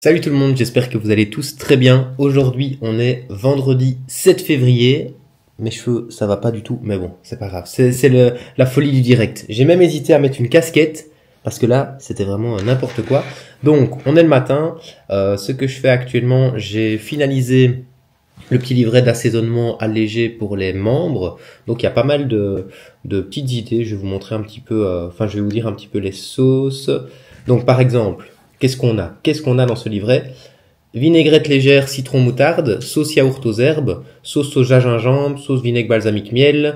Salut tout le monde, j'espère que vous allez tous très bien. Aujourd'hui, on est vendredi 7 février. Mes cheveux, ça va pas du tout, mais bon, c'est pas grave. C'est la folie du direct. J'ai même hésité à mettre une casquette, parce que là, c'était vraiment n'importe quoi. Donc, on est le matin. Ce que je fais actuellement, j'ai finalisé le petit livret d'assaisonnement allégé pour les membres. Donc, il y a pas mal de petites idées. Je vais vous montrer un petit peu, je vais vous dire un petit peu les sauces. Donc, par exemple, qu'est-ce qu'on a? Qu'est-ce qu'on a dans ce livret? Vinaigrette légère, citron moutarde, sauce yaourt aux herbes, sauce soja gingembre, sauce vinaigre balsamique miel,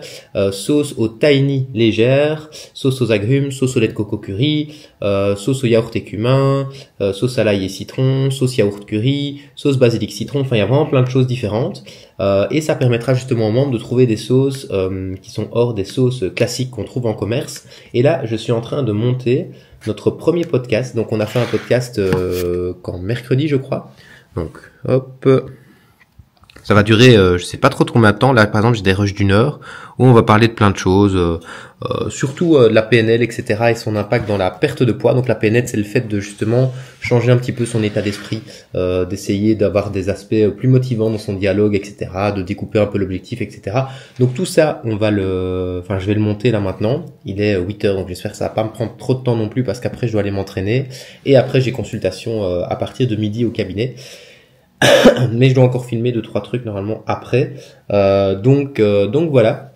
sauce au tahini légère, sauce aux agrumes, sauce au lait de coco curry, sauce au yaourt et cumin, sauce à l'ail et citron, sauce yaourt curry, sauce basilic citron. Enfin, il y a vraiment plein de choses différentes. Et ça permettra justement aux membres de trouver des sauces qui sont hors des sauces classiques qu'on trouve en commerce. Et là, je suis en train de monter notre premier podcast. Donc on a fait un podcast mercredi, je crois. Donc hop, ça va durer je sais pas trop combien de temps. Là par exemple j'ai des rushs d'une heure où on va parler de plein de choses, surtout de la PNL, etc. et son impact dans la perte de poids. Donc la PNL, c'est le fait de justement changer un petit peu son état d'esprit, d'essayer d'avoir des aspects plus motivants dans son dialogue, etc. de découper un peu l'objectif, etc. Donc tout ça, je vais le monter là maintenant. Il est 8 heures, donc j'espère que ça va pas me prendre trop de temps non plus parce qu'après je dois aller m'entraîner. Et après j'ai consultation à partir de midi au cabinet. Mais je dois encore filmer 2-3 trucs normalement après. Donc voilà.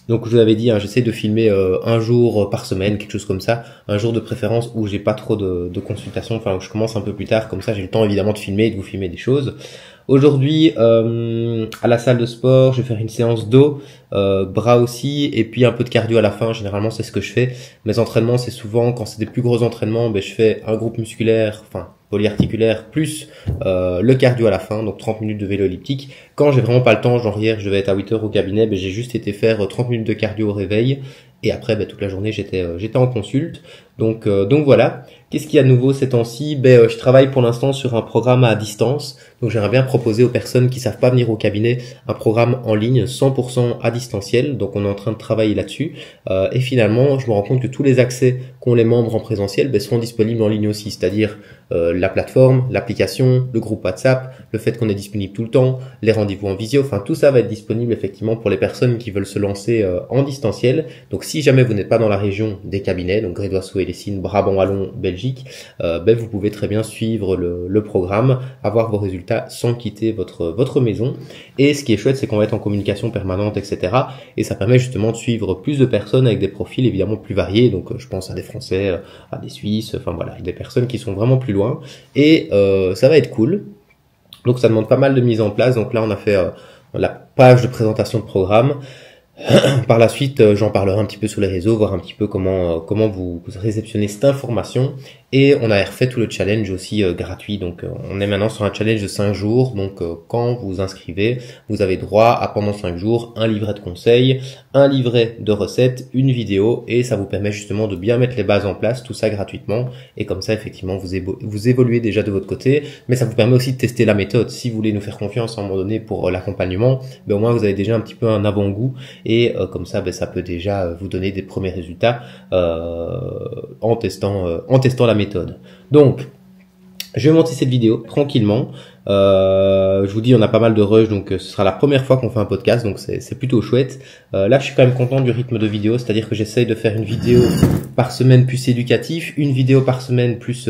Donc je vous avais dit, j'essaie de filmer un jour par semaine, quelque chose comme ça, un jour de préférence où j'ai pas trop de consultations, enfin où je commence un peu plus tard, comme ça j'ai le temps évidemment de filmer et de vous filmer des choses. Aujourd'hui, à la salle de sport, je vais faire une séance dos, bras aussi, et puis un peu de cardio à la fin. Généralement, c'est ce que je fais. Mes entraînements, c'est souvent, quand c'est des plus gros entraînements, je fais un groupe musculaire, polyarticulaire, plus le cardio à la fin, donc 30 minutes de vélo elliptique. Quand j'ai vraiment pas le temps, genre hier, je devais être à 8 heures au cabinet, j'ai juste été faire 30 minutes de cardio au réveil, et après, toute la journée, j'étais en consulte. Donc voilà. Qu'est-ce qu'il y a de nouveau ces temps-ci? Je travaille pour l'instant sur un programme à distance. Donc j'aimerais bien proposer aux personnes qui savent pas venir au cabinet un programme en ligne 100% à distanciel. Donc on est en train de travailler là-dessus. Et finalement, je me rends compte que tous les accès qu'ont les membres en présentiel seront disponibles en ligne aussi. C'est-à-dire la plateforme, l'application, le groupe WhatsApp, le fait qu'on est disponible tout le temps, les rendez-vous en visio. Enfin, tout ça va être disponible effectivement pour les personnes qui veulent se lancer en distanciel. Donc si jamais vous n'êtes pas dans la région des cabinets, donc Grédoisseau et Lessines, Brabant Wallon, Belgique, vous pouvez très bien suivre le programme, avoir vos résultats sans quitter votre maison. Et ce qui est chouette, c'est qu'on va être en communication permanente, etc. Et ça permet justement de suivre plus de personnes avec des profils évidemment plus variés. Donc je pense à des Français, à des Suisses, des personnes qui sont vraiment plus loin. Et ça va être cool. Donc ça demande pas mal de mise en place. Donc là on a fait la page de présentation de programme. Par la suite, j'en parlerai un petit peu sur les réseaux, voir un petit peu comment vous réceptionnez cette information. Et on a refait tout le challenge aussi gratuit. Donc on est maintenant sur un challenge de 5 jours. Donc quand vous vous inscrivez, vous avez droit à pendant 5 jours un livret de conseils, un livret de recettes, une vidéo. Et ça vous permet justement de bien mettre les bases en place, tout ça gratuitement. Et comme ça, effectivement, vous évoluez déjà de votre côté. Mais ça vous permet aussi de tester la méthode. Si vous voulez nous faire confiance à un moment donné pour l'accompagnement, au moins vous avez déjà un petit peu un avant-goût. Et comme ça, ça peut déjà vous donner des premiers résultats en testant la méthode. Donc, je vais monter cette vidéo tranquillement. Je vous dis, on a pas mal de rush, donc ce sera la première fois qu'on fait un podcast, donc c'est plutôt chouette. Là, je suis quand même content du rythme de vidéo, c'est-à-dire que j'essaye de faire une vidéo par semaine plus éducatif, une vidéo par semaine plus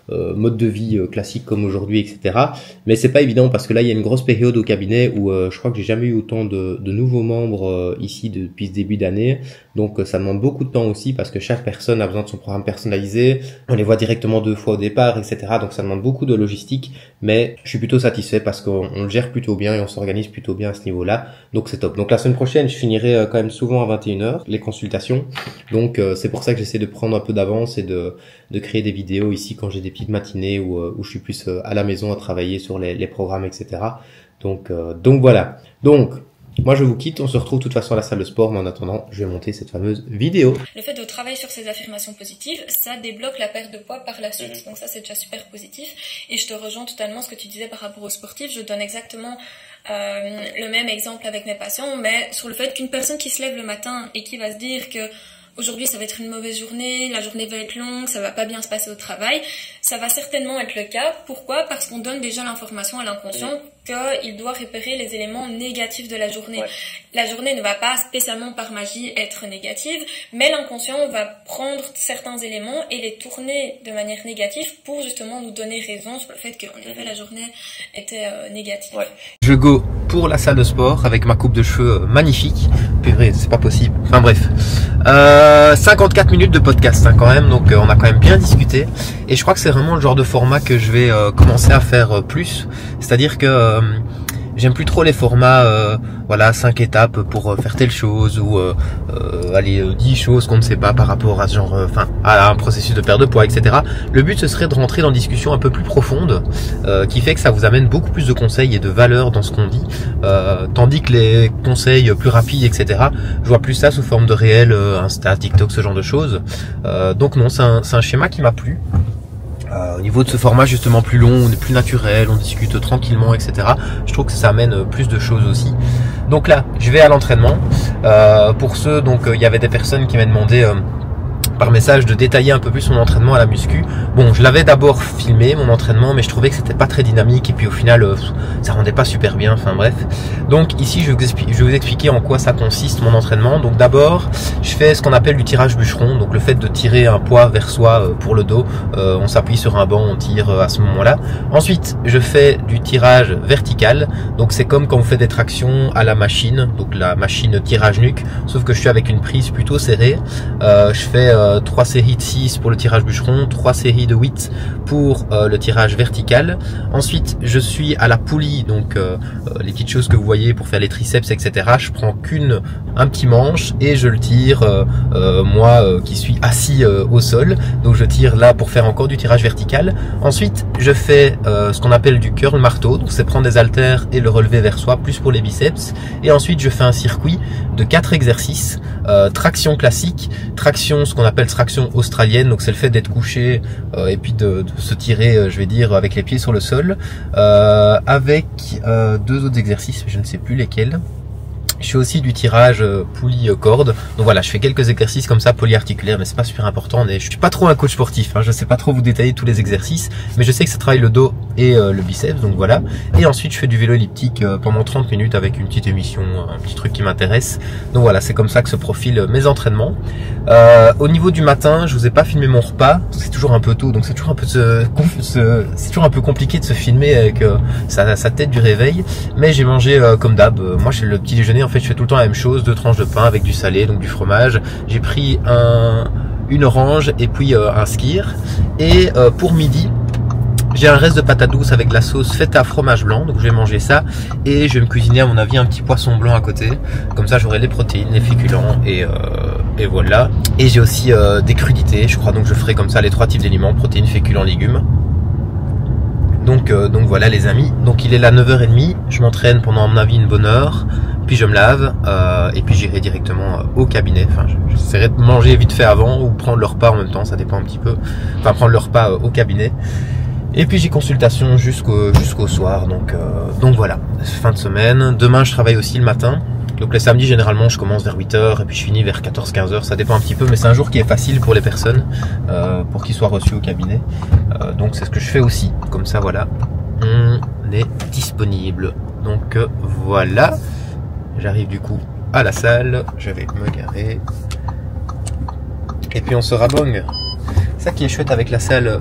mode de vie classique comme aujourd'hui, etc. Mais c'est pas évident parce que là, il y a une grosse période au cabinet où je crois que j'ai jamais eu autant de nouveaux membres ici depuis ce début d'année. Donc ça demande beaucoup de temps aussi parce que chaque personne a besoin de son programme personnalisé. On les voit directement 2 fois au départ, etc. Donc ça demande beaucoup de logistique, mais je suis plutôt satisfait parce qu'on le gère plutôt bien et on s'organise plutôt bien à ce niveau-là. Donc c'est top. Donc la semaine prochaine, je finirai quand même souvent à 21h les consultations. Donc c'est pour ça que j'essaie de prendre un peu d'avance et de créer des vidéos ici quand j'ai des petites matinées où je suis plus à la maison à travailler sur les programmes, etc. Donc voilà. Donc moi je vous quitte, on se retrouve de toute façon à la salle de sport, mais en attendant, je vais monter cette fameuse vidéo. Le fait de travailler sur ces affirmations positives, ça débloque la perte de poids par la suite. Donc ça c'est déjà super positif. Et je te rejoins totalement ce que tu disais par rapport aux sportifs. Je donne exactement le même exemple avec mes patients, mais sur le fait qu'une personne qui se lève le matin et qui va se dire que aujourd'hui ça va être une mauvaise journée, la journée va être longue, ça va pas bien se passer au travail, ça va certainement être le cas. Pourquoi? Parce qu'on donne déjà l'information à l'inconscient qu'il doit repérer les éléments négatifs de la journée. La journée ne va pas spécialement par magie être négative, mais l'inconscient va prendre certains éléments et les tourner de manière négative pour justement nous donner raison sur le fait qu'en effet la journée était négative. Je go pour la salle de sport avec ma coupe de cheveux magnifique. Purée, c'est pas possible. Enfin bref. 54 minutes de podcast quand même, donc on a quand même bien discuté. Et je crois que c'est vraiment le genre de format que je vais commencer à faire plus. C'est-à-dire que j'aime plus trop les formats voilà 5 étapes pour faire telle chose ou allez 10 choses qu'on ne sait pas par rapport à ce genre à un processus de perte de poids, etc. Le but ce serait de rentrer dans une discussion un peu plus profonde qui fait que ça vous amène beaucoup plus de conseils et de valeur dans ce qu'on dit, tandis que les conseils plus rapides, etc. je vois plus ça sous forme de réel, Insta, TikTok, ce genre de choses. Donc non, c'est un schéma qui m'a plu. Au niveau de ce format justement plus long, on est plus naturel, on discute tranquillement, etc. Je trouve que ça amène plus de choses aussi. Donc là, je vais à l'entraînement. Pour ceux, donc il y avait des personnes qui m'avaient demandé par message de détailler un peu plus mon entraînement à la muscu. Bon, je l'avais d'abord filmé mon entraînement, mais je trouvais que c'était pas très dynamique et puis au final ça rendait pas super bien, enfin bref. Donc ici je vais vous expliquer en quoi ça consiste mon entraînement. Donc d'abord je fais ce qu'on appelle du tirage bûcheron, donc le fait de tirer un poids vers soi pour le dos. On s'appuie sur un banc, on tire à ce moment là. Ensuite je fais du tirage vertical, donc c'est comme quand on fait des tractions à la machine, donc la machine tirage nuque, sauf que je suis avec une prise plutôt serrée. Je fais 3 séries de 6 pour le tirage bûcheron, 3 séries de 8 pour le tirage vertical. Ensuite je suis à la poulie, donc les petites choses que vous voyez pour faire les triceps, etc. Je prends un petit manche et je le tire moi qui suis assis au sol, donc je tire là pour faire encore du tirage vertical. Ensuite je fais ce qu'on appelle du curl marteau, donc c'est prendre des haltères et le relever vers soi, plus pour les biceps. Et ensuite je fais un circuit de 4 exercices, traction classique, traction ce qu'on appelle traction australienne, donc c'est le fait d'être couché et puis de se tirer, je vais dire, avec les pieds sur le sol, avec 2 autres exercices, je ne sais plus lesquels. Je fais aussi du tirage poulie corde. Donc voilà, je fais quelques exercices comme ça polyarticulaires, mais c'est pas super important. Je suis pas trop un coach sportif, je sais pas trop vous détailler tous les exercices, mais je sais que ça travaille le dos et le biceps, donc voilà. Et ensuite je fais du vélo elliptique pendant 30 minutes avec une petite émission, un petit truc qui m'intéresse. Donc voilà, c'est comme ça que se profilent mes entraînements. Au niveau du matin, je vous ai pas filmé mon repas, c'est toujours un peu tôt, donc c'est toujours un peu c'est toujours un peu compliqué de se filmer avec sa tête du réveil. Mais j'ai mangé comme d'hab. Moi j'ai le petit déjeuner, en fait je fais tout le temps la même chose, 2 tranches de pain avec du salé, donc du fromage. J'ai pris une orange et puis un skyr. Et pour midi, j'ai un reste de patates douces avec de la sauce faite à fromage blanc, donc je vais manger ça. Et je vais me cuisiner à mon avis un petit poisson blanc à côté, comme ça j'aurai les protéines, les féculents et voilà. Et j'ai aussi des crudités, je crois, donc je ferai comme ça les 3 types d'aliments, protéines, féculents, légumes. Donc voilà les amis, donc il est là 9h30, je m'entraîne pendant à mon avis une bonne heure, puis je me lave et puis j'irai directement au cabinet. Enfin j'essaierai de manger vite fait avant ou prendre le repas en même temps, ça dépend un petit peu, enfin prendre le repas au cabinet. Et puis j'ai consultation jusqu'au soir, donc voilà, fin de semaine. Demain je travaille aussi le matin. Donc les samedis généralement je commence vers 8h et puis je finis vers 14-15h, ça dépend un petit peu, mais c'est un jour qui est facile pour les personnes pour qu'ils soient reçus au cabinet. Donc c'est ce que je fais aussi, comme ça voilà, on est disponible. Donc voilà, j'arrive du coup à la salle, je vais me garer et puis on se rabogne. Ça qui est chouette avec la salle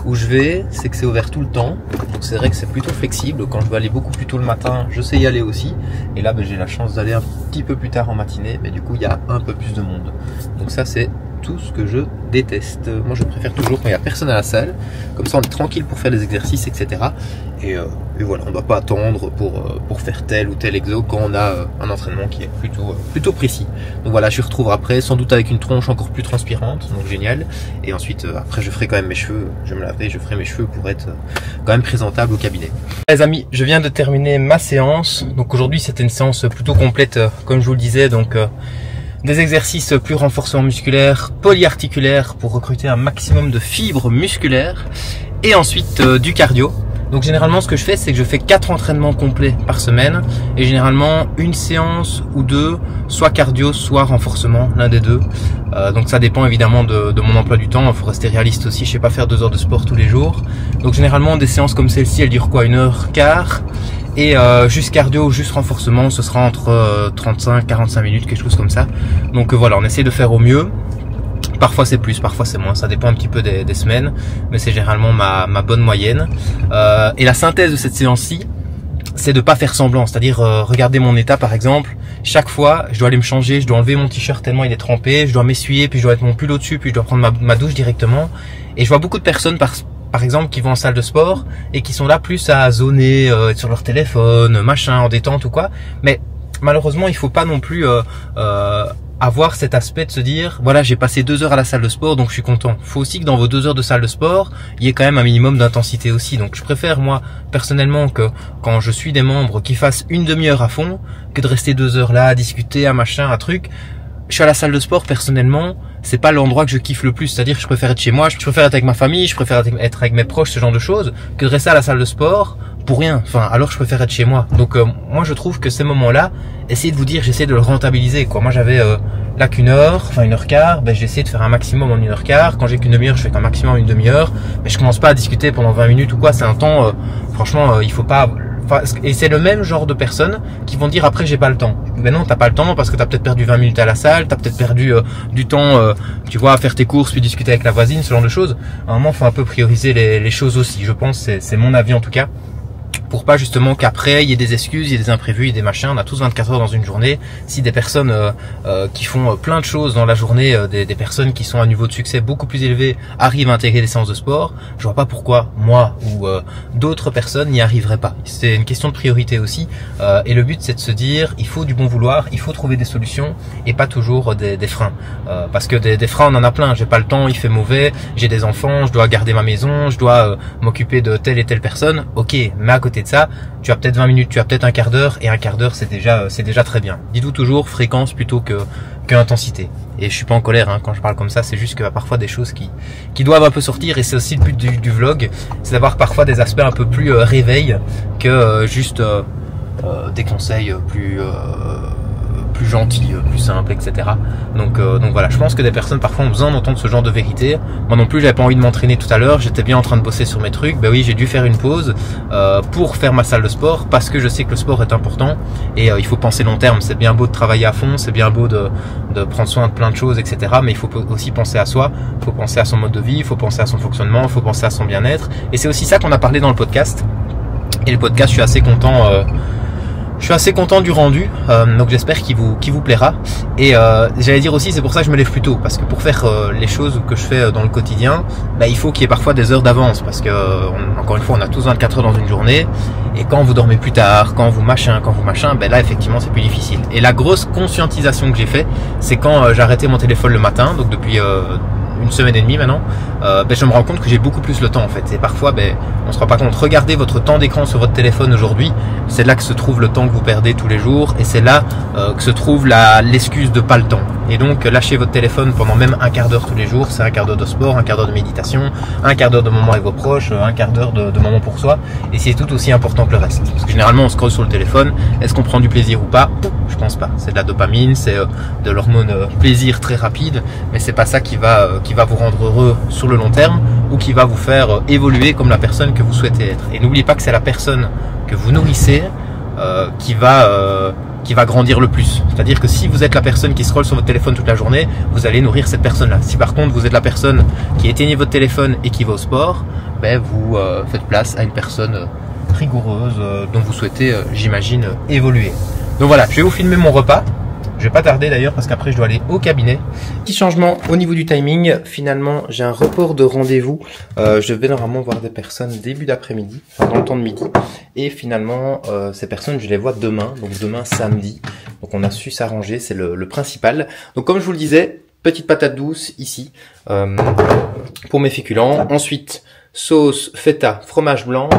où je vais, c'est que c'est ouvert tout le temps, donc c'est vrai que c'est plutôt flexible. Quand je veux aller beaucoup plus tôt le matin, je sais y aller aussi, et là j'ai la chance d'aller un petit peu plus tard en matinée, mais du coup il y a un peu plus de monde, donc ça c'est tout ce que je déteste. Moi je préfère toujours quand il n'y a personne à la salle, comme ça on est tranquille pour faire les exercices, etc. Et voilà, on ne doit pas attendre pour faire tel ou tel exo quand on a un entraînement qui est plutôt précis. Donc voilà, je retrouve après, sans doute avec une tronche encore plus transpirante, donc génial. Et ensuite, après je ferai quand même mes cheveux, je me laverai, je ferai mes cheveux pour être quand même présentable au cabinet. Les amis, je viens de terminer ma séance. Donc aujourd'hui c'était une séance plutôt complète, comme je vous le disais, donc des exercices plus renforcement musculaire, polyarticulaire pour recruter un maximum de fibres musculaires, et ensuite du cardio. Donc généralement ce que je fais, c'est que je fais 4 entraînements complets par semaine et généralement une séance ou deux, soit cardio, soit renforcement, l'un des deux. Donc ça dépend évidemment de mon emploi du temps, il faut rester réaliste aussi, je sais pas faire 2 heures de sport tous les jours. Donc généralement des séances comme celle-ci, elles durent quoi, 1h15 et juste cardio, juste renforcement, ce sera entre 35-45 minutes, quelque chose comme ça. Donc voilà, on essaie de faire au mieux. Parfois c'est plus, parfois c'est moins, ça dépend un petit peu des semaines, mais c'est généralement ma bonne moyenne. Et la synthèse de cette séance-ci, c'est de pas faire semblant, c'est-à-dire regarder mon état par exemple, chaque fois je dois aller me changer, je dois enlever mon t-shirt tellement il est trempé, je dois m'essuyer, puis je dois mettre mon pull au-dessus, puis je dois prendre ma douche directement. Et je vois beaucoup de personnes par exemple qui vont en salle de sport et qui sont là plus à zoner, être sur leur téléphone, machin, en détente ou quoi, mais malheureusement il faut pas non plus avoir cet aspect de se dire voilà, j'ai passé 2 heures à la salle de sport donc je suis content. Faut aussi que dans vos 2 heures de salle de sport il y ait quand même un minimum d'intensité aussi. Donc je préfère moi personnellement que quand je suis des membres qui fassent une demi-heure à fond que de rester 2 heures là à discuter, à machin, à truc. Je suis à la salle de sport personnellement, c'est pas l'endroit que je kiffe le plus, c'est-à-dire que je préfère être chez moi, je préfère être avec ma famille, je préfère être avec mes proches, ce genre de choses, que de rester à la salle de sport pour rien. Enfin, alors je préfère être chez moi. Donc moi je trouve que ces moments-là, essayez de vous dire, j'essaie de le rentabiliser quoi. Moi j'avais là qu'une heure, enfin 1h15, ben j'essaie de faire un maximum en 1h15. Quand j'ai qu'une demi-heure, je fais qu'un maximum une demi-heure. Mais je commence pas à discuter pendant 20 minutes ou quoi. C'est un temps, franchement, il faut pas. Enfin, et c'est le même genre de personnes qui vont dire après j'ai pas le temps. Mais non, t'as pas le temps parce que t'as peut-être perdu 20 minutes à la salle, t'as peut-être perdu du temps, tu vois, à faire tes courses puis discuter avec la voisine, ce genre de choses. À un moment, faut un peu prioriser les choses aussi. Je pense, c'est mon avis en tout cas. Pour pas justement qu'après il y ait des excuses, il y ait des imprévus, il y ait des machins. On a tous 24 heures dans une journée. Si des personnes qui font plein de choses dans la journée, des personnes qui sont à un niveau de succès beaucoup plus élevé arrivent à intégrer des séances de sport, je vois pas pourquoi moi ou d'autres personnes n'y arriveraient pas. C'est une question de priorité aussi. Et le but c'est de se dire il faut du bon vouloir, il faut trouver des solutions et pas toujours des freins. Parce que des freins on en a plein. J'ai pas le temps, il fait mauvais, j'ai des enfants, je dois garder ma maison, je dois m'occuper de telle et telle personne. Ok, mais à côté de ça, tu as peut-être 20 minutes, tu as peut-être un quart d'heure, et un quart d'heure c'est déjà très bien. Dites-vous toujours fréquence plutôt que intensité. Et je suis pas en colère hein, quand je parle comme ça, c'est juste qu'il y a parfois des choses qui doivent un peu sortir, et c'est aussi le but du vlog, c'est d'avoir parfois des aspects un peu plus réveil que juste des conseils plus gentils, plus simples, etc. Donc voilà, je pense que des personnes parfois ont besoin d'entendre ce genre de vérité. Moi non plus, j'avais pas envie de m'entraîner tout à l'heure, j'étais bien en train de bosser sur mes trucs. Ben oui, j'ai dû faire une pause pour faire ma salle de sport parce que je sais que le sport est important et il faut penser long terme. C'est bien beau de travailler à fond, c'est bien beau de prendre soin de plein de choses, etc. Mais il faut aussi penser à soi, il faut penser à son mode de vie, il faut penser à son fonctionnement, il faut penser à son bien-être. Et c'est aussi ça qu'on a parlé dans le podcast. Et le podcast, je suis assez content. Je suis assez content du rendu, donc j'espère qu'il vous plaira. Et j'allais dire aussi, c'est pour ça que je me lève plus tôt, parce que pour faire les choses que je fais dans le quotidien, bah, il faut qu'il y ait parfois des heures d'avance, parce que encore une fois, on a tous 24 heures dans une journée, et quand vous dormez plus tard, quand vous machin, ben là effectivement c'est plus difficile. Et la grosse conscientisation que j'ai fait, c'est quand j'ai arrêté mon téléphone le matin, donc depuis une semaine et demie maintenant, je me rends compte que j'ai beaucoup plus le temps en fait. Et parfois, on se rend pas compte. Regardez votre temps d'écran sur votre téléphone aujourd'hui. C'est là que se trouve le temps que vous perdez tous les jours, et c'est là que se trouve l'excuse de pas le temps. Et donc, lâchez votre téléphone pendant même un quart d'heure tous les jours. C'est un quart d'heure de sport, un quart d'heure de méditation, un quart d'heure de moment avec vos proches, un quart d'heure de moment pour soi. Et c'est tout aussi important que le reste. Parce que généralement, on scrolle sur le téléphone. Est-ce qu'on prend du plaisir ou pas? Je pense pas. C'est de la dopamine, c'est de l'hormone plaisir très rapide, mais c'est pas ça qui va vous rendre heureux sur le long terme ou qui va vous faire évoluer comme la personne que vous souhaitez être. Et n'oubliez pas que c'est la personne que vous nourrissez qui va grandir le plus. C'est-à-dire que si vous êtes la personne qui scrolle sur votre téléphone toute la journée, vous allez nourrir cette personne-là. Si par contre vous êtes la personne qui éteignez votre téléphone et qui va au sport, vous faites place à une personne rigoureuse dont vous souhaitez, j'imagine, évoluer. Donc voilà, je vais vous filmer mon repas. Je vais pas tarder d'ailleurs parce qu'après je dois aller au cabinet. Petit changement au niveau du timing. Finalement, j'ai un report de rendez-vous. Je vais normalement voir des personnes début d'après-midi, enfin dans le temps de midi. Et finalement, ces personnes, je les vois demain. Donc demain samedi. Donc on a su s'arranger, c'est le principal. Donc comme je vous le disais, petite patate douce ici pour mes féculents. Ensuite, sauce feta, fromage blanc.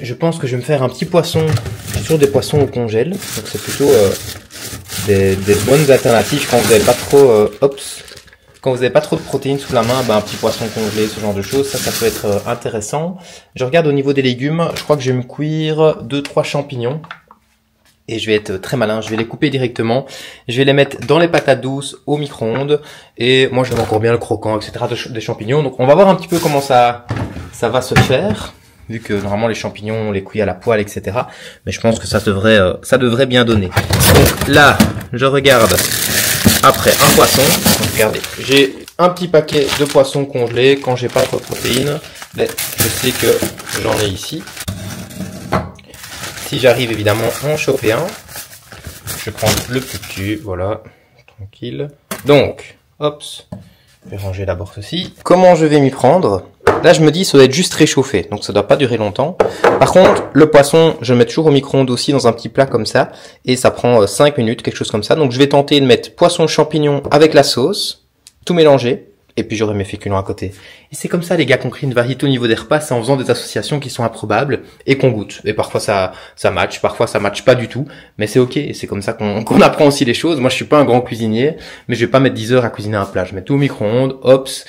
Je pense que je vais me faire un petit poisson. J'ai toujours des poissons au congèle, donc c'est plutôt des bonnes alternatives quand vous n'avez pas trop Quand vous n'avez pas trop de protéines sous la main, un petit poisson congelé, ce genre de choses, ça peut être intéressant. Je regarde au niveau des légumes, je crois que je vais me cuire 2-3 champignons. Et je vais être très malin, je vais les couper directement. Je vais les mettre dans les patates douces au micro-ondes. Et moi, j'aime encore bien le croquant, etc. des champignons. Donc, on va voir un petit peu comment ça va se faire. Vu que normalement, les champignons, on les cuit à la poêle, etc. Mais je pense que ça devrait bien donner. Donc là, je regarde après un poisson. Donc, regardez, j'ai un petit paquet de poissons congelés. Quand j'ai pas trop de protéines, mais je sais que j'en ai ici. Si j'arrive évidemment à en choper un, je prends le plus petit, voilà, tranquille. Donc, hop, je vais ranger d'abord ceci. Comment je vais m'y prendre? Là, je me dis, ça doit être juste réchauffé, donc ça doit pas durer longtemps. Par contre, le poisson, je le mets toujours au micro-ondes aussi dans un petit plat comme ça, et ça prend 5 minutes, quelque chose comme ça. Donc, je vais tenter de mettre poisson champignon avec la sauce, tout mélanger. Et puis j'aurai mes féculents à côté. Et c'est comme ça, les gars, qu'on crée une variété au niveau des repas, c'est en faisant des associations qui sont improbables et qu'on goûte. Et parfois ça match, parfois ça match pas du tout, mais c'est ok. Et c'est comme ça qu'on apprend aussi les choses. Moi, je suis pas un grand cuisinier, mais je vais pas mettre 10 heures à cuisiner un plat. Je mets tout au micro-ondes, hops,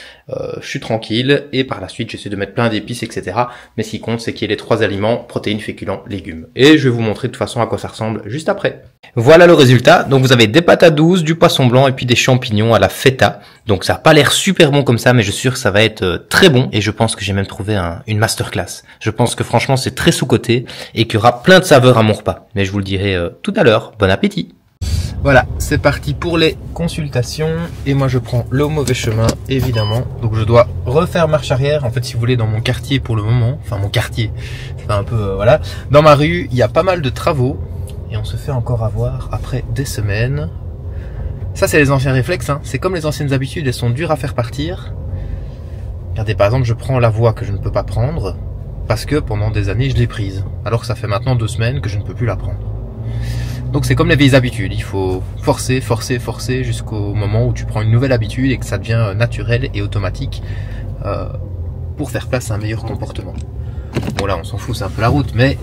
je suis tranquille, et par la suite, j'essaie de mettre plein d'épices, etc. Mais ce qui compte, c'est qu'il y ait les 3 aliments, protéines, féculents, légumes. Et je vais vous montrer de toute façon à quoi ça ressemble juste après. Voilà le résultat. Donc vous avez des patates douces, du poisson blanc et puis des champignons à la feta. Donc ça a pas l'air super bon comme ça, mais je suis sûr que ça va être très bon, et je pense que j'ai même trouvé une masterclass. Je pense que franchement c'est très sous-coté et qu'il y aura plein de saveurs à mon repas. Mais je vous le dirai tout à l'heure. Bon appétit. Voilà, c'est parti pour les consultations, et moi je prends le mauvais chemin évidemment. Donc je dois refaire marche arrière. En fait, si vous voulez, dans mon quartier pour le moment, enfin mon quartier, c'est un peu voilà, dans ma rue, il y a pas mal de travaux. Et on se fait encore avoir après des semaines. Ça, c'est les anciens réflexes, hein. C'est comme les anciennes habitudes, elles sont dures à faire partir. Regardez, par exemple, je prends la voie que je ne peux pas prendre parce que pendant des années, je l'ai prise. Alors que ça fait maintenant 2 semaines que je ne peux plus la prendre. Donc c'est comme les vieilles habitudes, il faut forcer, forcer, forcer jusqu'au moment où tu prends une nouvelle habitude et que ça devient naturel et automatique pour faire place à un meilleur comportement. Bon là, on s'en fout, c'est un peu la route, mais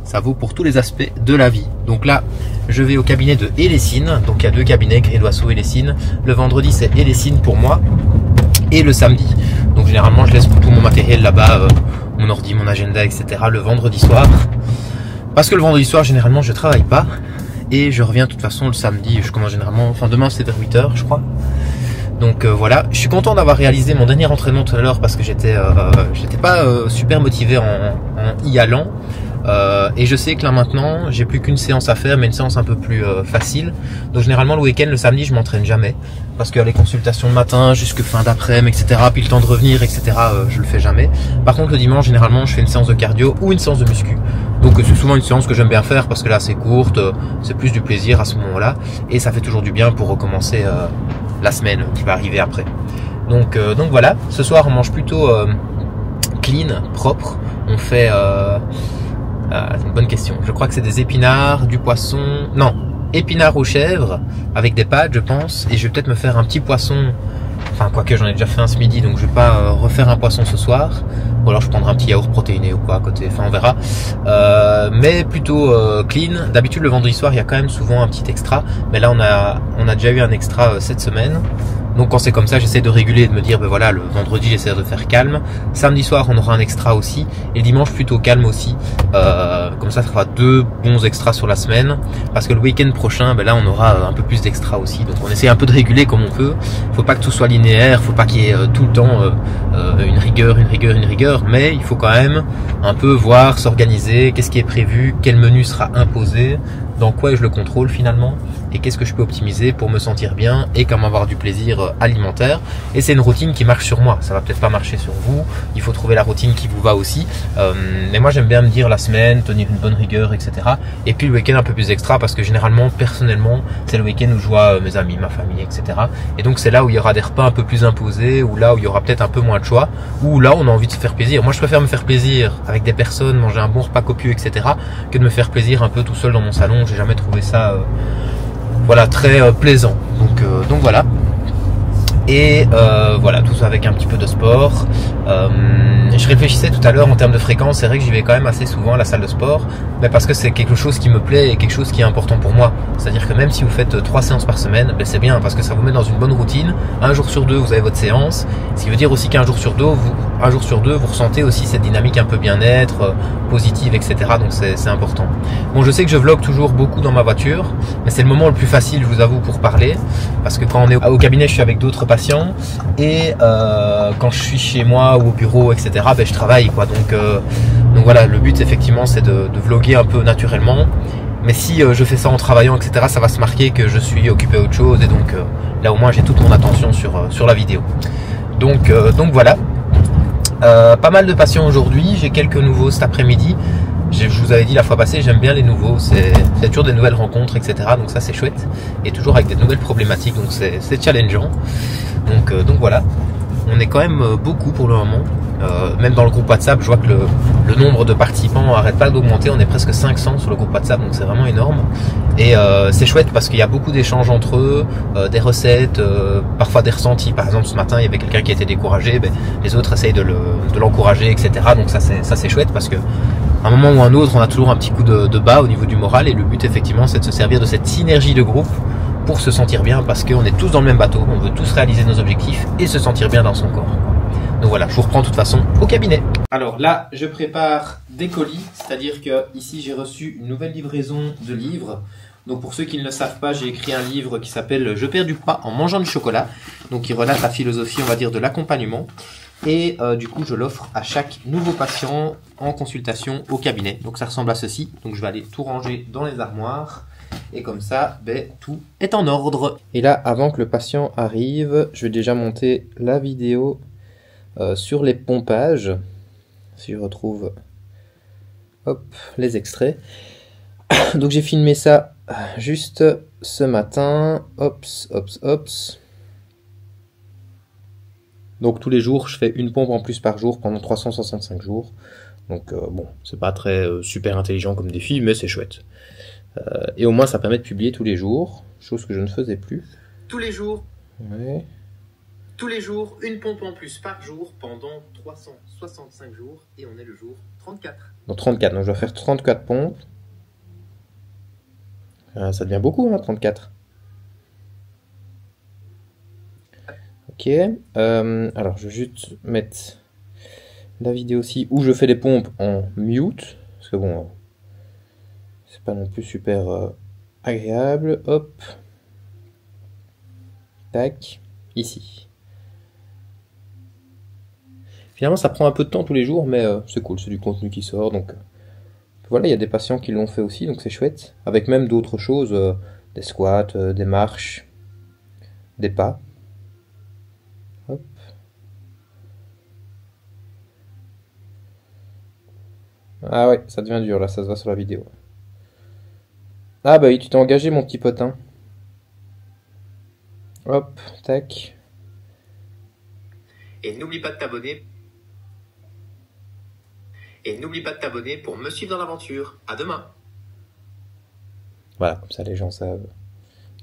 ça vaut pour tous les aspects de la vie. Donc là, je vais au cabinet de Hélessine. Donc il y a 2 cabinets, Grédoisseau et Hélessine. Le vendredi, c'est Hélessine pour moi. Et le samedi. Donc généralement, je laisse tout mon matériel là-bas, mon ordi, mon agenda, etc. le vendredi soir. Parce que le vendredi soir, généralement, je travaille pas. Et je reviens de toute façon le samedi. Je commence généralement, enfin demain, c'est vers 8 h, je crois. Donc voilà, je suis content d'avoir réalisé mon dernier entraînement tout à l'heure parce que j'étais pas super motivé en y allant. Et je sais que là maintenant j'ai plus qu'une séance à faire, mais une séance un peu plus facile. Donc généralement le week-end, le samedi, je m'entraîne jamais parce qu'il y a les consultations le matin jusque fin d'après-midi, etc. Puis le temps de revenir, etc. Je le fais jamais. Par contre le dimanche, généralement je fais une séance de cardio ou une séance de muscu. Donc c'est souvent une séance que j'aime bien faire parce que là c'est courte, c'est plus du plaisir à ce moment-là, et ça fait toujours du bien pour recommencer la semaine qui va arriver après. Donc voilà, ce soir on mange plutôt clean, propre. On fait c'est une bonne question. Je crois que c'est des épinards, du poisson. Non, épinards aux chèvres avec des pâtes, je pense. Et je vais peut-être me faire un petit poisson. Enfin, quoique j'en ai déjà fait un ce midi, donc je vais pas refaire un poisson ce soir. Ou alors je prendrai un petit yaourt protéiné ou quoi à côté. Enfin, on verra. Mais plutôt clean. D'habitude, le vendredi soir, il y a quand même souvent un petit extra. Mais là, on a déjà eu un extra cette semaine. Donc quand c'est comme ça, j'essaie de réguler et de me dire, ben voilà, le vendredi, j'essaie de faire calme. Samedi soir, on aura un extra aussi. Et dimanche, plutôt calme aussi. Comme ça fera 2 bons extras sur la semaine. Parce que le week-end prochain, ben là, on aura un peu plus d'extra aussi. Donc on essaie un peu de réguler comme on peut. Faut pas que tout soit linéaire. Faut pas qu'il y ait tout le temps une rigueur. Mais il faut quand même un peu voir, s'organiser. Qu'est-ce qui est prévu? Quel menu sera imposé? Dans quoi je le contrôle finalement? Et qu'est-ce que je peux optimiser pour me sentir bien et quand même avoir du plaisir alimentaire. Et c'est une routine qui marche sur moi, ça va peut-être pas marcher sur vous, il faut trouver la routine qui vous va aussi. Mais moi j'aime bien me dire la semaine, tenir une bonne rigueur, etc. Et puis le week-end un peu plus extra parce que généralement, personnellement, c'est le week-end où je vois mes amis, ma famille, etc. Et donc c'est là où il y aura des repas un peu plus imposés, ou là où il y aura peut-être un peu moins de choix, ou là on a envie de se faire plaisir. Moi je préfère me faire plaisir avec des personnes, manger un bon repas copieux, etc. que de me faire plaisir un peu tout seul dans mon salon. J'ai jamais trouvé ça... voilà, très plaisant. Donc voilà. Et voilà, tout ça avec un petit peu de sport. Je réfléchissais tout à l'heure en termes de fréquence, c'est vrai que j'y vais quand même assez souvent à la salle de sport, mais parce que c'est quelque chose qui me plaît et quelque chose qui est important pour moi. C'est-à-dire que même si vous faites 3 séances par semaine, ben c'est bien parce que ça vous met dans une bonne routine. Un jour sur deux, vous avez votre séance, ce qui veut dire aussi qu'un jour sur deux, vous ressentez aussi cette dynamique un peu bien-être, positive, etc. Donc c'est important. Bon, je sais que je vlog toujours beaucoup dans ma voiture, mais c'est le moment le plus facile, je vous avoue, pour parler, parce que quand on est au cabinet, je suis avec d'autres patients, et quand je suis chez moi ou au bureau, etc., ben, je travaille, quoi. Donc voilà, le but effectivement c'est de vlogger un peu naturellement, mais si je fais ça en travaillant, etc., ça va se marquer que je suis occupé à autre chose, et donc là au moins j'ai toute mon attention sur la vidéo. Donc voilà, pas mal de patients aujourd'hui, j'ai quelques nouveaux cet après-midi. Je vous avais dit la fois passée, j'aime bien les nouveaux, c'est toujours des nouvelles rencontres, etc. Donc ça c'est chouette, et toujours avec des nouvelles problématiques, donc c'est challengeant. Donc voilà, on est quand même beaucoup pour le moment. Même dans le groupe WhatsApp, je vois que le nombre de participants n'arrête pas d'augmenter, on est presque 500 sur le groupe WhatsApp, donc c'est vraiment énorme. Et c'est chouette parce qu'il y a beaucoup d'échanges entre eux, des recettes, parfois des ressentis. Par exemple, ce matin, il y avait quelqu'un qui était découragé, ben, les autres essayent de l'encourager, etc. Donc ça c'est chouette parce que à un moment ou un autre, on a toujours un petit coup de bas au niveau du moral, et le but effectivement c'est de se servir de cette synergie de groupe pour se sentir bien, parce qu'on est tous dans le même bateau, on veut tous réaliser nos objectifs et se sentir bien dans son corps. Donc voilà, je vous reprends de toute façon au cabinet. Alors là, je prépare des colis, c'est-à-dire que ici j'ai reçu une nouvelle livraison de livres. Donc pour ceux qui ne le savent pas, j'ai écrit un livre qui s'appelle « Je perds du poids en mangeant du chocolat », donc qui relate la philosophie, on va dire, de l'accompagnement. Et du coup, je l'offre à chaque nouveau patient en consultation au cabinet. Donc ça ressemble à ceci. Donc je vais aller tout ranger dans les armoires. Et comme ça, ben, tout est en ordre. Et là, avant que le patient arrive, je vais déjà monter la vidéo sur les pompages. Si je retrouve les extraits. Donc j'ai filmé ça juste ce matin. Donc tous les jours, je fais une pompe en plus par jour pendant 365 jours. Donc bon, c'est pas très super intelligent comme défi, mais c'est chouette. Et au moins, ça permet de publier tous les jours, chose que je ne faisais plus. Tous les jours. Ouais. Tous les jours, une pompe en plus par jour pendant 365 jours, et on est le jour 34. Donc 34, donc je dois faire 34 pompes. Ça devient beaucoup, hein, 34. Ok, alors je vais juste mettre la vidéo aussi où je fais les pompes en mute, parce que bon, c'est pas non plus super agréable. Hop, tac, ici. Finalement, ça prend un peu de temps tous les jours, mais c'est cool, c'est du contenu qui sort, donc voilà, il y a des patients qui l'ont fait aussi, donc c'est chouette, avec même d'autres choses, des squats, des marches, des pas. Hop. Ah ouais, ça devient dur là, ça se voit sur la vidéo. Ah bah oui, tu t'es engagé mon petit potin. Hop, tac. Et n'oublie pas de t'abonner. Et n'oublie pas de t'abonner pour me suivre dans l'aventure. À demain. Voilà, comme ça les gens savent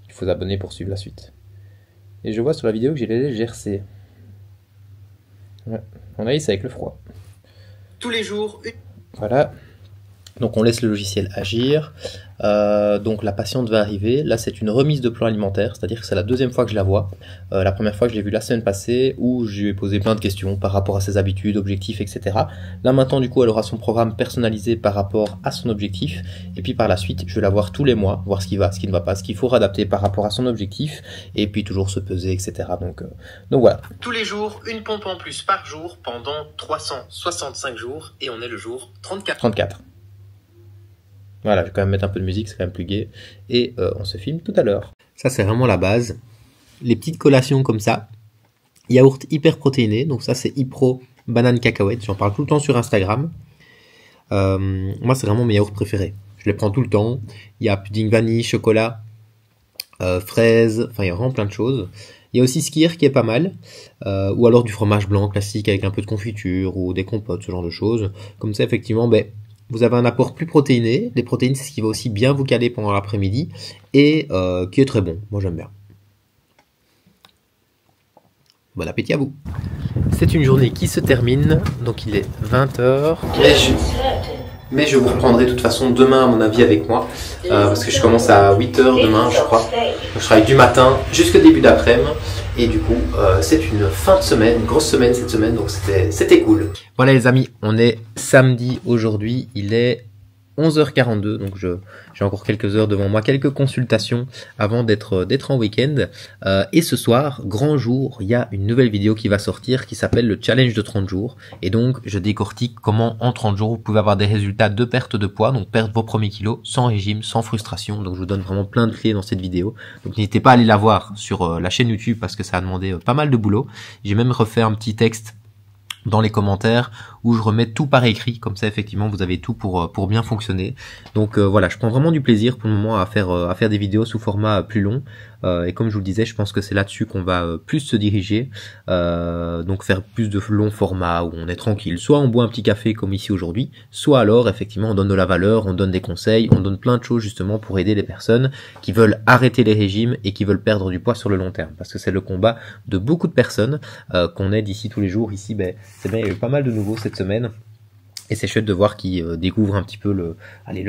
qu'il faut s'abonner pour suivre la suite. Et je vois sur la vidéo que j'ai les GRC. Ouais, on a c'est avec le froid. Tous les jours. Voilà. Donc on laisse le logiciel agir. Donc la patiente va arriver. Là c'est une remise de plan alimentaire, c'est-à-dire que c'est la deuxième fois que je la vois. La première fois que je l'ai vue la semaine passée, où je lui ai posé plein de questions par rapport à ses habitudes, objectifs, etc. Là maintenant du coup elle aura son programme personnalisé par rapport à son objectif. Et puis par la suite je vais la voir tous les mois, voir ce qui va, ce qui ne va pas, ce qu'il faut réadapter par rapport à son objectif. Et puis toujours se peser, etc. Donc voilà. Tous les jours, une pompe en plus par jour pendant 365 jours. Et on est le jour 34. Voilà, je vais quand même mettre un peu de musique, c'est quand même plus gai. Et on se filme tout à l'heure. Ça, c'est vraiment la base. Les petites collations comme ça. Yaourt hyper protéiné. Donc ça, c'est Hypro banane cacahuète. J'en parle tout le temps sur Instagram. Moi, c'est vraiment mes yaourts préférés. Je les prends tout le temps. Il y a pudding vanille, chocolat, fraises. Enfin, il y a vraiment plein de choses. Il y a aussi Skir qui est pas mal. Ou alors du fromage blanc classique avec un peu de confiture ou des compotes, ce genre de choses. Comme ça, effectivement, vous avez un apport plus protéiné. Les protéines, c'est ce qui va aussi bien vous caler pendant l'après-midi et qui est très bon. Moi, j'aime bien. Bon appétit à vous. C'est une journée qui se termine, donc il est 20h. Mais je vous reprendrai de toute façon demain à mon avis avec moi, parce que je commence à 8h demain je crois. Donc, je travaille du matin jusqu'au début d'après-midi, et du coup c'est une fin de semaine, une grosse semaine cette semaine, donc c'était cool. Voilà les amis, on est samedi aujourd'hui, il est 11h42, donc j'ai encore quelques heures devant moi, quelques consultations avant d'être en week-end. Et ce soir, grand jour, il y a une nouvelle vidéo qui va sortir qui s'appelle le challenge de 30 jours. Et donc, je décortique comment en 30 jours, vous pouvez avoir des résultats de perte de poids, donc perdre vos premiers kilos sans régime, sans frustration. Donc, je vous donne vraiment plein de clés dans cette vidéo. Donc, n'hésitez pas à aller la voir sur la chaîne YouTube parce que ça a demandé pas mal de boulot. J'ai même refait un petit texte dans les commentaires où je remets tout par écrit, comme ça effectivement vous avez tout pour bien fonctionner. Donc voilà, je prends vraiment du plaisir pour le moment à faire des vidéos sous format plus long, et comme je vous le disais, je pense que c'est là-dessus qu'on va plus se diriger, donc faire plus de longs formats où on est tranquille, soit on boit un petit café comme ici aujourd'hui, soit alors effectivement on donne de la valeur, on donne des conseils, on donne plein de choses justement pour aider les personnes qui veulent arrêter les régimes et qui veulent perdre du poids sur le long terme, parce que c'est le combat de beaucoup de personnes qu'on aide ici tous les jours. Ici c'est bien, il y a eu pas mal de nouveaux cette semaine. Et c'est chouette de voir qu'ils découvrent un petit peu le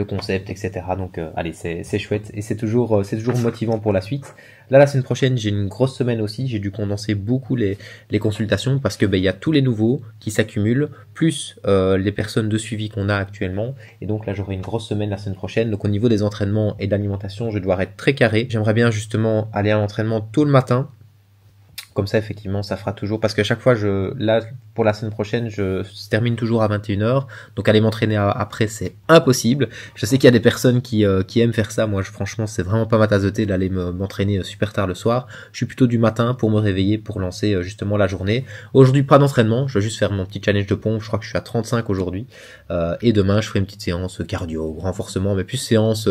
concept, etc. Donc, allez, c'est chouette. Et c'est toujours motivant pour la suite. Là, la semaine prochaine, j'ai une grosse semaine aussi. J'ai dû condenser beaucoup les consultations parce que, il y a tous les nouveaux qui s'accumulent, plus, les personnes de suivi qu'on a actuellement. Et donc, là, j'aurai une grosse semaine la semaine prochaine. Donc, au niveau des entraînements et de l'alimentation, je vais devoir être très carré. J'aimerais bien, justement, aller à l'entraînement tôt le matin. Comme ça, effectivement, ça fera toujours, parce qu'à chaque fois, là, pour la semaine prochaine, je termine toujours à 21h. Donc, aller m'entraîner après, c'est impossible. Je sais qu'il y a des personnes qui aiment faire ça. Moi, franchement, c'est vraiment pas ma tasse de thé d'aller m'entraîner super tard le soir. Je suis plutôt du matin pour me réveiller, pour lancer justement la journée. Aujourd'hui, pas d'entraînement. Je vais juste faire mon petit challenge de pompe. Je crois que je suis à 35 aujourd'hui. Et demain, je ferai une petite séance cardio, renforcement, mais plus séance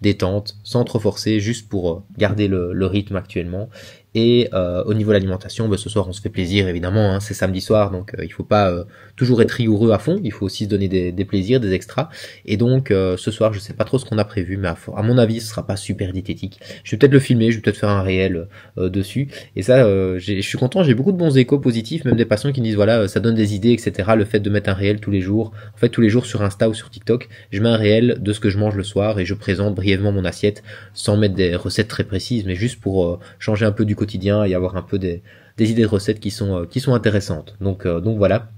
détente, sans trop forcer, juste pour garder le rythme actuellement. Et au niveau de l'alimentation, ce soir on se fait plaisir évidemment, hein, c'est samedi soir, donc il faut pas toujours être rigoureux à fond, il faut aussi se donner des plaisirs, des extras. Et donc ce soir je sais pas trop ce qu'on a prévu, mais à mon avis ce sera pas super diététique. Je vais peut-être le filmer, je vais peut-être faire un réel dessus. Et ça, je suis content, j'ai beaucoup de bons échos positifs, même des patients qui me disent voilà, ça donne des idées, etc. Le fait de mettre un réel tous les jours, en fait tous les jours sur Insta ou sur TikTok, je mets un réel de ce que je mange le soir et je présente brièvement mon assiette, sans mettre des recettes très précises, mais juste pour changer un peu du quotidien et avoir un peu des idées de recettes qui sont intéressantes. Donc voilà.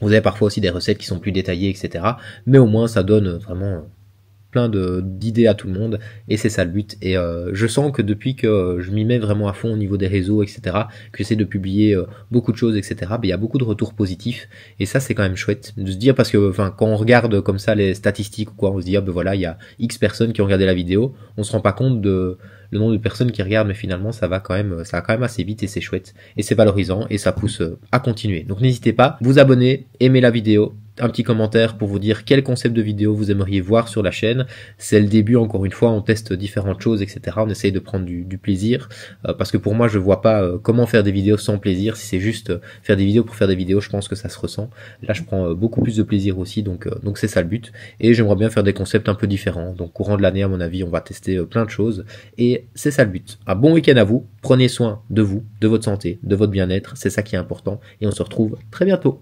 Vous avez parfois aussi des recettes qui sont plus détaillées, etc. Mais au moins ça donne vraiment plein d'idées à tout le monde, et c'est ça le but. Et je sens que depuis que je m'y mets vraiment à fond au niveau des réseaux, etc., que j'essaie de publier beaucoup de choses, etc., il y a beaucoup de retours positifs, et ça c'est quand même chouette de se dire, parce que quand on regarde comme ça les statistiques ou quoi, on se dit voilà, il y a X personnes qui ont regardé la vidéo, on se rend pas compte de le nombre de personnes qui regardent, mais finalement ça va quand même assez vite, et c'est chouette, et c'est valorisant, et ça pousse à continuer. Donc n'hésitez pas, vous abonner, aimer la vidéo, un petit commentaire pour vous dire quel concept de vidéo vous aimeriez voir sur la chaîne. C'est le début, encore une fois, on teste différentes choses, etc. On essaye de prendre du plaisir, parce que pour moi je vois pas comment faire des vidéos sans plaisir. Si c'est juste faire des vidéos pour faire des vidéos, je pense que ça se ressent. Là je prends beaucoup plus de plaisir aussi, donc c'est ça le but, et j'aimerais bien faire des concepts un peu différents. Donc courant de l'année, à mon avis, on va tester plein de choses, et c'est ça le but. Un bon week-end à vous, prenez soin de vous, de votre santé, de votre bien-être, c'est ça qui est important, et on se retrouve très bientôt.